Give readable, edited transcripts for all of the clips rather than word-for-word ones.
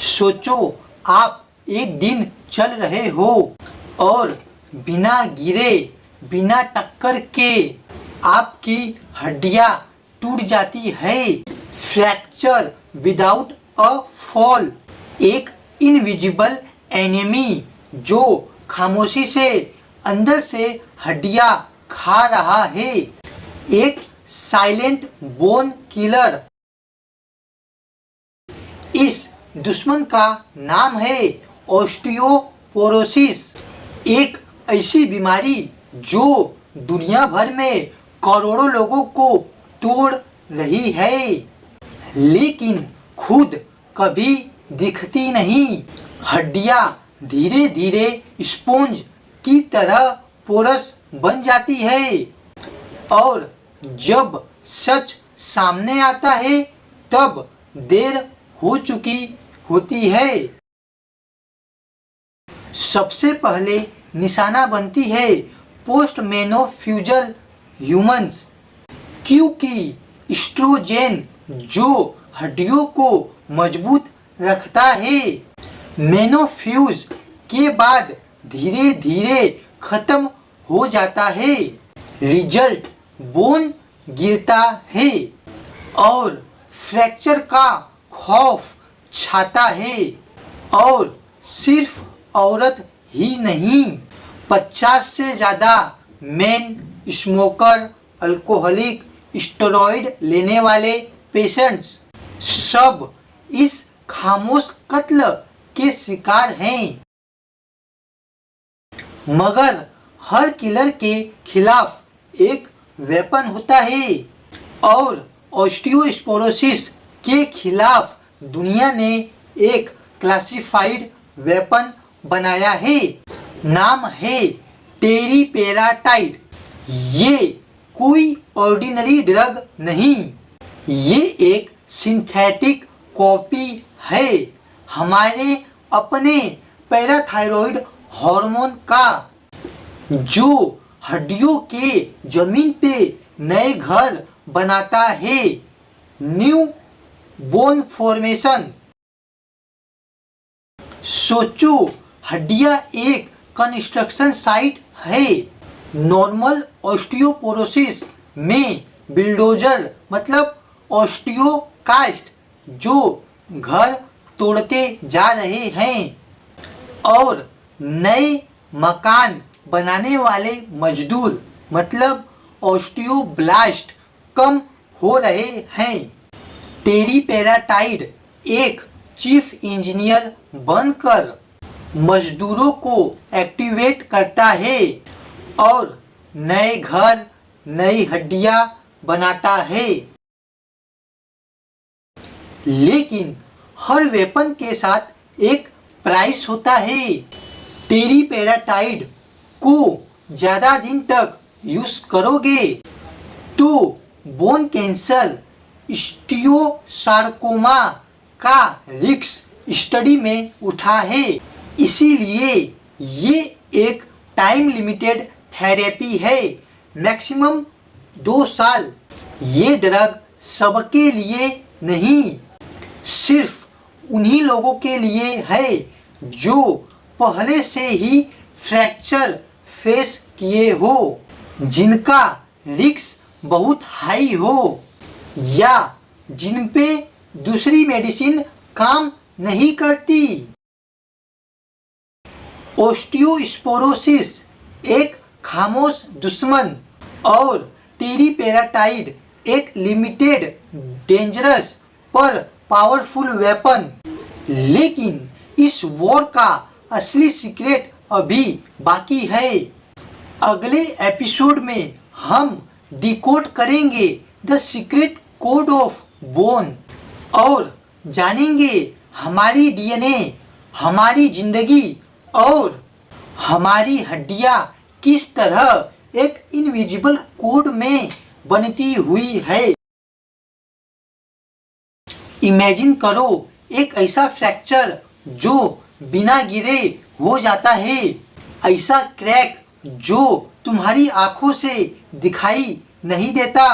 सोचो आप एक दिन चल रहे हो और बिना गिरे बिना टक्कर के आपकी हड्डियां टूट जाती है। Fracture without a fall. एक इनविजिबल एनिमी जो खामोशी से अंदर से हड्डियां खा रहा है। एक साइलेंट बोन किलर। इस दुश्मन का नाम है ऑस्टियोपोरोसिस। एक ऐसी बीमारी जो दुनिया भर में करोड़ों लोगों को तोड़ रही है, लेकिन खुद कभी दिखती नहीं। हड्डियां धीरे धीरे स्पॉन्ज की तरह पोरस बन जाती है और जब सच सामने आता है तब देर हो चुकी होती है। सबसे पहले निशाना बनती है पोस्टमेनोफ्यूजल ह्यूमन्स, क्योंकि एस्ट्रोजेन जो हड्डियों को मजबूत रखता है, मेनोफ्यूज के बाद धीरे धीरे खत्म हो जाता है। रिजल्ट बोन गिरता है और फ्रैक्चर का खौफ छाता है। और सिर्फ औरत ही नहीं, 50 से ज़्यादा मेन स्मोकर, अल्कोहलिक, स्टेरॉइड लेने वाले पेशेंट्स सब इस खामोश कत्ल के शिकार हैं। मगर हर किलर के खिलाफ एक वेपन होता है और ऑस्टियोस्पोरोसिस के खिलाफ दुनिया ने एक क्लासिफाइड वेपन बनाया है। नाम है टेरिपेराटाइड। ये कोई ऑर्डिनरी ड्रग नहीं, ये एक सिंथेटिक कॉपी है हमारे अपने पैराथायरॉइड हार्मोन का, जो हड्डियों के जमीन पे नए घर बनाता है। New bone formation. सोचो हड्डियां एक कंस्ट्रक्शन साइट है। नॉर्मल ऑस्टियोपोरोसिस में बिल्डोजर मतलब ऑस्टियोकास्ट जो घर तोड़ते जा रहे हैं और नए मकान बनाने वाले मजदूर मतलब ऑस्टियोब्लास्ट कम हो रहे हैं। टेरिपेराटाइड एक चीफ इंजीनियर बनकर मजदूरों को एक्टिवेट करता है और नए घर, नई हड्डियां बनाता है। लेकिन हर वेपन के साथ एक प्राइस होता है। टेरिपेराटाइड को ज़्यादा दिन तक यूज करोगे तो बोन कैंसर, स्टियोसार्कोमा का रिस्क स्टडी में उठा है। इसीलिए ये एक टाइम लिमिटेड थेरेपी है, मैक्सिमम 2 साल। ये ड्रग सबके लिए नहीं, सिर्फ उन्हीं लोगों के लिए है जो पहले से ही फ्रैक्चर फेस किए हो, जिनका रिस्क बहुत हाई हो या जिन पे दूसरी मेडिसिन काम नहीं करती। ऑस्टियोस्पोरोसिस एक खामोश दुश्मन और टेरिपेराटाइड एक लिमिटेड, डेंजरस पर पावरफुल वेपन। लेकिन इस वॉर का असली सीक्रेट अभी बाकी है। अगले एपिसोड में हम डिकोड करेंगे the secret code of bone और जानेंगे हमारी डीएनए, हमारी जिंदगी और हमारी हड्डियां किस तरह एक इनविजिबल कोड में बनती हुई है। इमेजिन करो एक ऐसा फ्रैक्चर जो बिना गिरे हो जाता है, ऐसा क्रैक जो तुम्हारी आंखों से दिखाई नहीं देता।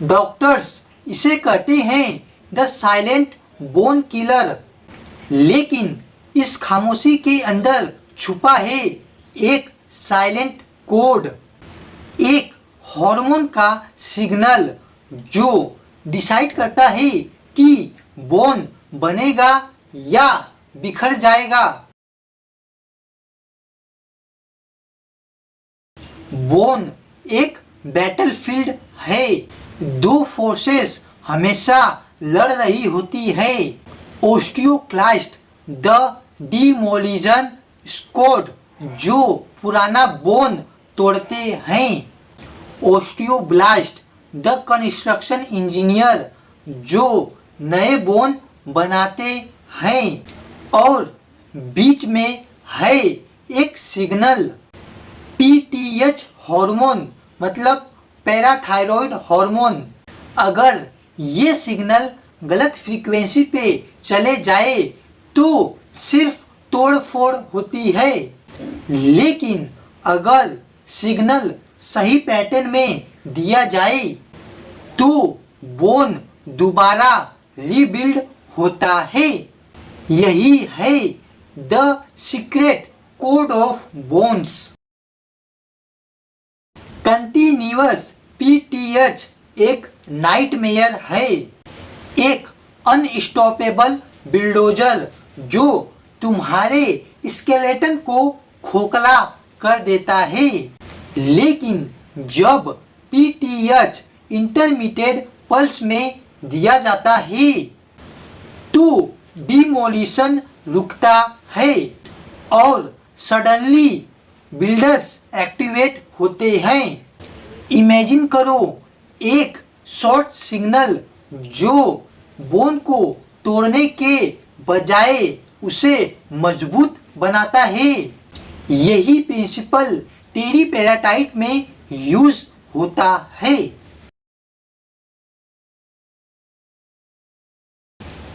डॉक्टर्स इसे कहते हैं द साइलेंट बोन किलर। लेकिन इस खामोशी के अंदर छुपा है एक साइलेंट कोड, एक हार्मोन का सिग्नल जो डिसाइड करता है कि बोन बनेगा या बिखर जाएगा। बोन एक बैटलफील्ड है, दो फोर्सेस हमेशा लड़ रही होती है। ओस्टियोक्लास्ट द डिमोलिशन स्क्वाड जो पुराना बोन तोड़ते हैं, ओस्टियोब्लास्ट द कंस्ट्रक्शन इंजीनियर जो नए बोन बनाते हैं, और बीच में है एक सिग्नल पीटीएच हार्मोन मतलब पैराथायरॉयड हार्मोन। अगर ये सिग्नल गलत फ्रीक्वेंसी पे चले जाए तो सिर्फ तोड़-फोड़ होती है, लेकिन अगर सिग्नल सही पैटर्न में दिया जाए तो बोन दोबारा रीबिल्ड होता है। यही है the secret code of bones. Continuous PTH एक नाइटमेयर है, एक अनस्टॉपेबल बिल्डोजर जो तुम्हारे स्केलेटन को खोखला कर देता है। लेकिन जब पीटीएच इंटरमीडिएट पल्स में दिया जाता है तो डिमोलिशन रुकता है और सडनली बिल्डर्स एक्टिवेट होते हैं। इमेजिन करो एक शॉर्ट सिग्नल जो बोन को तोड़ने के बजाय उसे मजबूत बनाता है। यही प्रिंसिपल टेरिपेराटाइट में यूज होता है।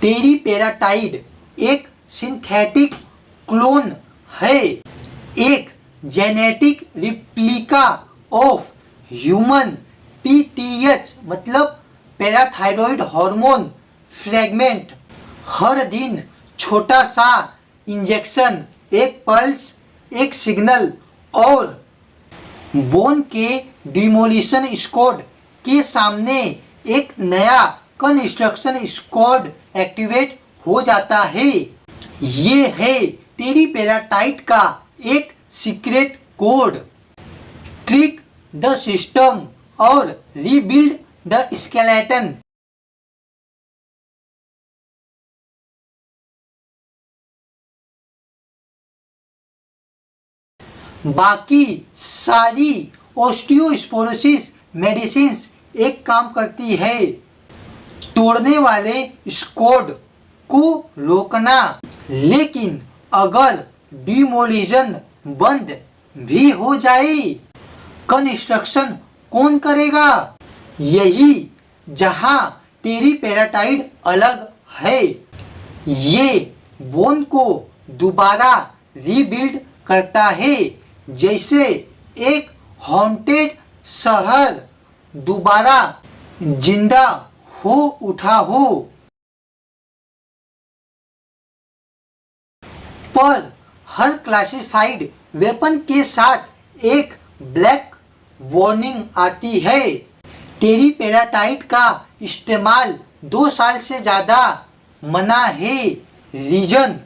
टेरिपेराटाइड एक सिंथेटिक क्लोन है, एक genetic replica of human PTH मतलब पैराथायरॉयड हार्मोन फ्रैगमेंट। हर दिन छोटा सा इंजेक्शन, एक पल्स, एक सिग्नल और बोन के डिमोलिशन स्क्वाड के सामने एक नया कंस्ट्रक्शन स्क्वाड एक्टिवेट हो जाता है। ये है टेरिपेराटाइट का एक secret code. Trick the system और रीबिल्ड द स्केलेटन। बाकी सारी ओस्टियोस्पोरोसिस मेडिसिन्स एक काम करती है, तोड़ने वाले स्क्वाड को रोकना। लेकिन अगर डिमोलिशन बंद भी हो जाए, कंस्ट्रक्शन कौन करेगा? यही जहां टेरिपेराटाइड अलग है। ये बोन को दोबारा रीबिल्ड करता है, जैसे एक हॉन्टेड शहर दोबारा जिंदा हो उठा हो। पर हर क्लासिफाइड वेपन के साथ एक ब्लैक वार्निंग आती है। टेरिपेराटाइट का इस्तेमाल 2 साल से ज़्यादा मना है। रीजन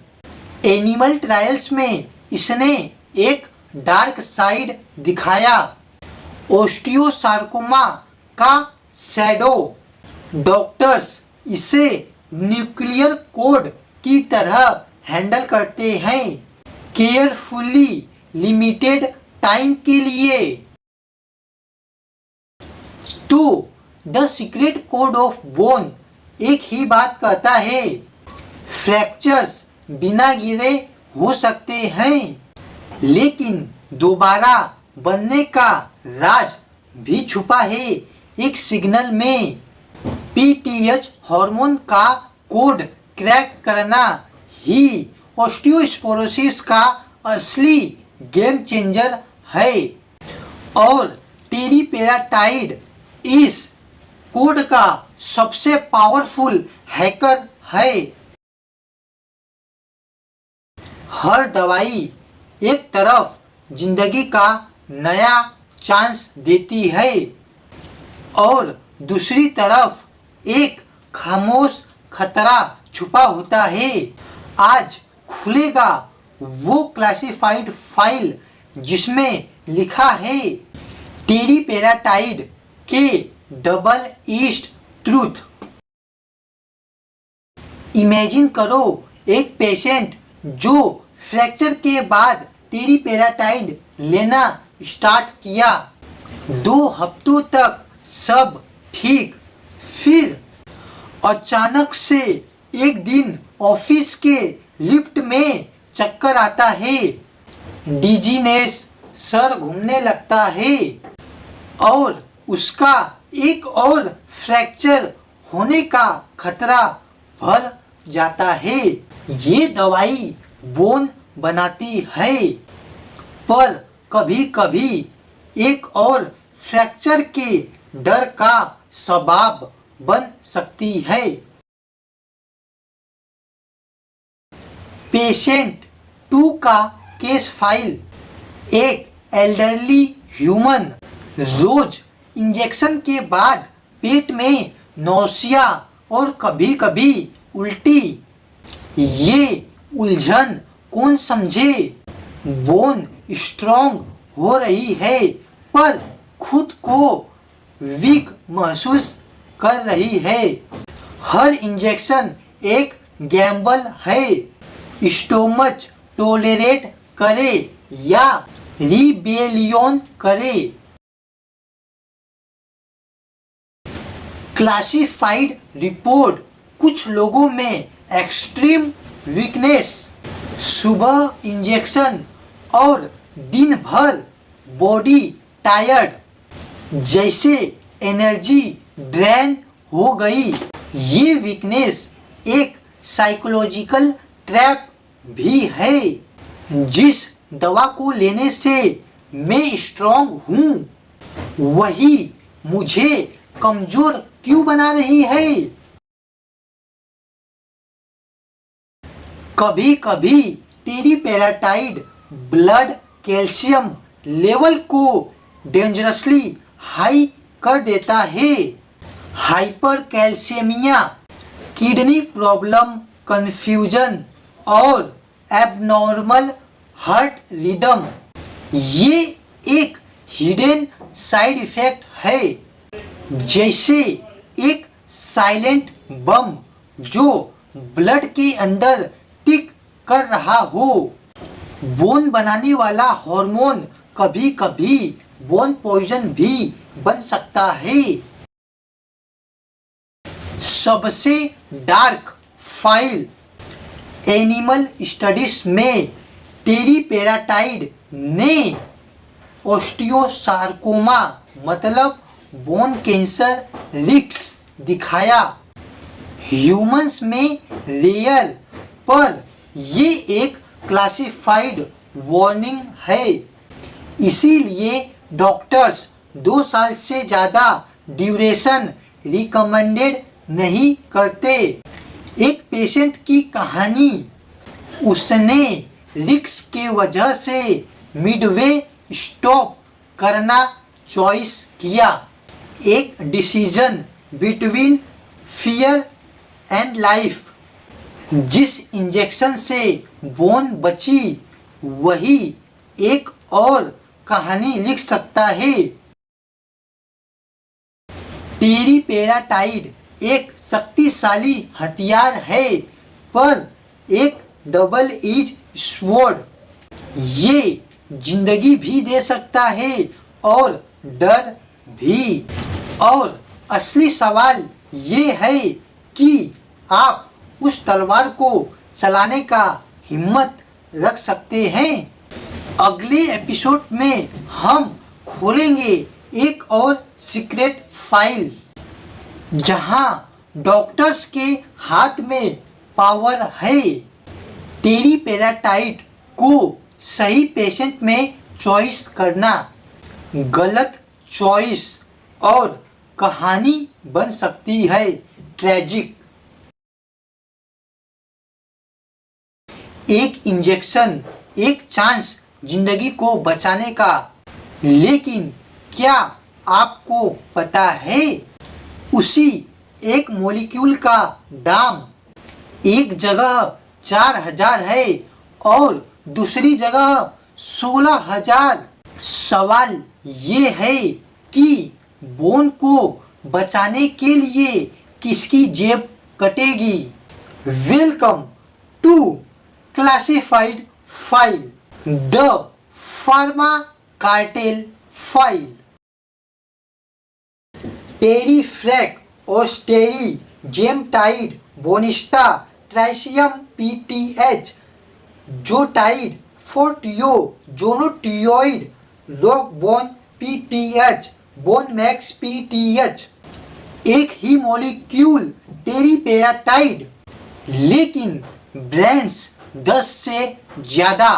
एनिमल ट्रायल्स में इसने एक डार्क साइड दिखाया, ओस्टियोसार्कोमा का शैडो। डॉक्टर्स इसे न्यूक्लियर कोड की तरह हैंडल करते हैं, केयरफुली लिमिटेड टाइम के लिए। तो the secret code of bone एक ही बात कहता है, फ्रैक्चर्स बिना गिरे हो सकते हैं, लेकिन दोबारा बनने का राज भी छुपा है एक सिग्नल में। पीटीएच हार्मोन का कोड क्रैक करना ही ओस्टियोस्पोरोसिस का असली गेम चेंजर है, और टेरिपेराटाइड इस कोड का सबसे पावरफुल हैकर है। हर दवाई एक तरफ जिंदगी का नया चांस देती है और दूसरी तरफ एक खामोश खतरा छुपा होता है। आज खुलेगा वो क्लासिफाइड फाइल जिसमें लिखा है टेरिपेराटाइड के डबल ईस्ट ट्रूथ। इमेजिन करो एक पेशेंट जो फ्रैक्चर के बाद टेरिपेराटाइड लेना स्टार्ट किया। 2 हफ्तों तक सब ठीक, फिर अचानक से एक दिन ऑफिस के लिफ्ट में चक्कर आता है, डिजीनेस, सर घूमने लगता है और उसका एक और फ्रैक्चर होने का खतरा बढ़ जाता है। ये दवाई बोन बनाती है पर कभी कभी एक और फ्रैक्चर के डर का सबब बन सकती है। पेशेंट 2 का केस फाइल। एक एल्डरली ह्यूमन, रोज इंजेक्शन के बाद पेट में नौसिया और कभी कभी उल्टी। ये उलझन कौन समझे? बोन स्ट्रॉन्ग हो रही है पर खुद को वीक महसूस कर रही है। हर इंजेक्शन एक गैम्बल है। स्टोमच टोलरेट करे या रिबेलियन करे। Classified report. कुछ लोगों में एक्सट्रीम वीकनेस, सुबह इंजेक्शन और दिन भर बॉडी टायर्ड, जैसे एनर्जी ड्रेन हो गई। ये वीकनेस एक साइकोलॉजिकल ट्रैप भी है। जिस दवा को लेने से मैं स्ट्रांग हूँ वही मुझे कमजोर क्यों बना रही है? कभी कभी टेरिपेराटाइड ब्लड कैल्शियम लेवल को डेंजरसली हाई कर देता है। Hyper calcaemia, kidney problem, confusion और एबनॉर्मल हार्ट रिदम ये एक हिडन साइड इफेक्ट है, जैसे एक साइलेंट बम जो ब्लड के अंदर टिक कर रहा हो। बोन बनाने वाला हार्मोन कभी कभी बोन पॉइजन भी बन सकता है। सबसे डार्क फाइल। एनिमल स्टडीज में टेरिपेराटाइड ने ऑस्टियोसार्कोमा मतलब बोन कैंसर रिस्क दिखाया। ह्यूमंस में रेयर, पर ये एक क्लासिफाइड वार्निंग है। इसीलिए डॉक्टर्स 2 साल से ज़्यादा ड्यूरेशन रिकमेंडेड नहीं करते। एक पेशेंट की कहानी। उसने रिस्क के वजह से मिडवे स्टॉप करना चॉइस किया। एक decision between fear and life. जिस इंजेक्शन से बोन बची वही एक और कहानी लिख सकता है। टेरिपेराटाइड एक शक्तिशाली हथियार है पर एक डबल एज स्वॉर्ड। ये जिंदगी भी दे सकता है और डर भी। और असली सवाल ये है कि आप उस तलवार को चलाने का हिम्मत रख सकते हैं। अगले एपिसोड में हम खोलेंगे एक और सीक्रेट फाइल जहां डॉक्टर्स के हाथ में पावर है। टेरिपेराटाइड को सही पेशेंट में चॉइस करना, गलत चॉइस और कहानी बन सकती है ट्रेजिक। एक इंजेक्शन, एक चांस जिंदगी को बचाने का। लेकिन क्या आपको पता है उसी एक मॉलिक्यूल का दाम एक जगह 4,000 है और दूसरी जगह 16,000। सवाल ये है कि बोन को बचाने के लिए किसकी जेब कटेगी? Welcome to classified file, the pharma cartel file. Terifrac, Osteri, Gemtide, Bonista, Trisium PTH, Zotide, Forteo, जोनोटियोइड, रॉकबोन पीटीएच, बोनमैक्स पीटीएच, एक ही मॉलिक्यूल टेरीपेराटाइड, लेकिन ब्रांड्स 10 से ज़्यादा,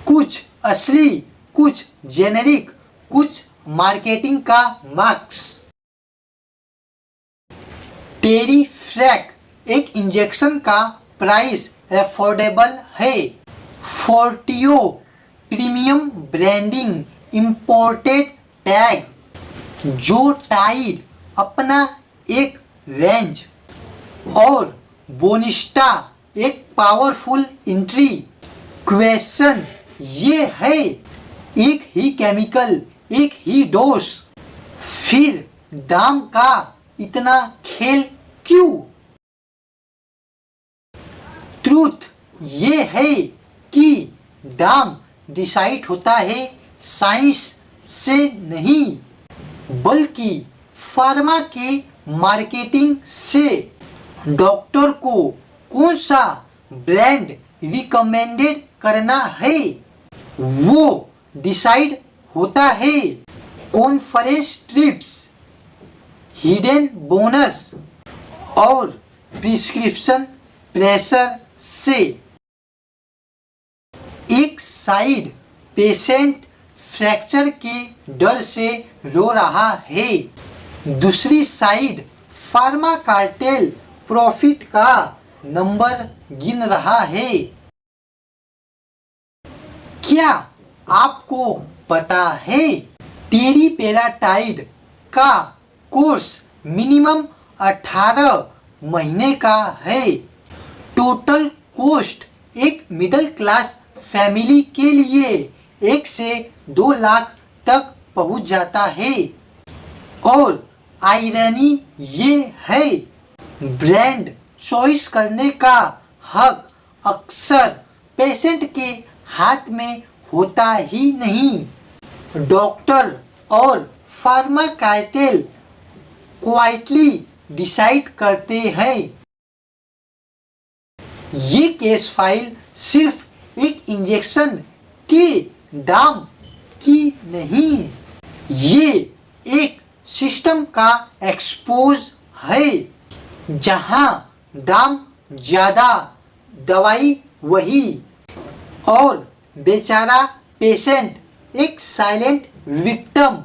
कुछ असली, कुछ जेनेरिक, कुछ मार्केटिंग का मार्क्स। टेरीफ्रैक एक इंजेक्शन का प्राइस अफोर्डेबल है। फोर्टियो प्रीमियम ब्रांडिंग, इंपोर्टेड टैग। जोटाइड अपना एक रेंज और बोनिस्टा एक पावरफुल एंट्री। क्वेश्चन ये है, एक ही केमिकल, एक ही डोज, फिर दाम का इतना खेल क्यों? ट्रूथ ये है कि दाम डिसाइड होता है साइंस से नहीं, बल्कि फार्मा के मार्केटिंग से। डॉक्टर को कौन सा ब्रांड रिकमेंडेड करना है वो डिसाइड होता है कॉन्फ्रेंस ट्रिप्स, हिडन बोनस और प्रिस्क्रिप्शन प्रेशर से। एक साइड पेशेंट फ्रैक्चर के डर से रो रहा है, दूसरी साइड फार्मा कार्टेल प्रॉफिट का नंबर गिन रहा है। क्या आपको पता है टेरीपेराटाइड का कोर्स मिनिमम 18 महीने का है? टोटल कॉस्ट एक मिडिल क्लास फैमिली के लिए 1 से 2 लाख तक पहुंच जाता है। और आयरनी ये है, ब्रांड चॉइस करने का हक अक्सर पेशेंट के हाथ में होता ही नहीं। डॉक्टर और फार्मा कार्टेल क्वाइटली डिसाइड करते हैं। ये केस फाइल सिर्फ एक इंजेक्शन के दाम की नहीं, ये एक सिस्टम का एक्सपोज है जहां दाम ज़्यादा, दवाई वही, और बेचारा पेशेंट एक साइलेंट विक्टिम।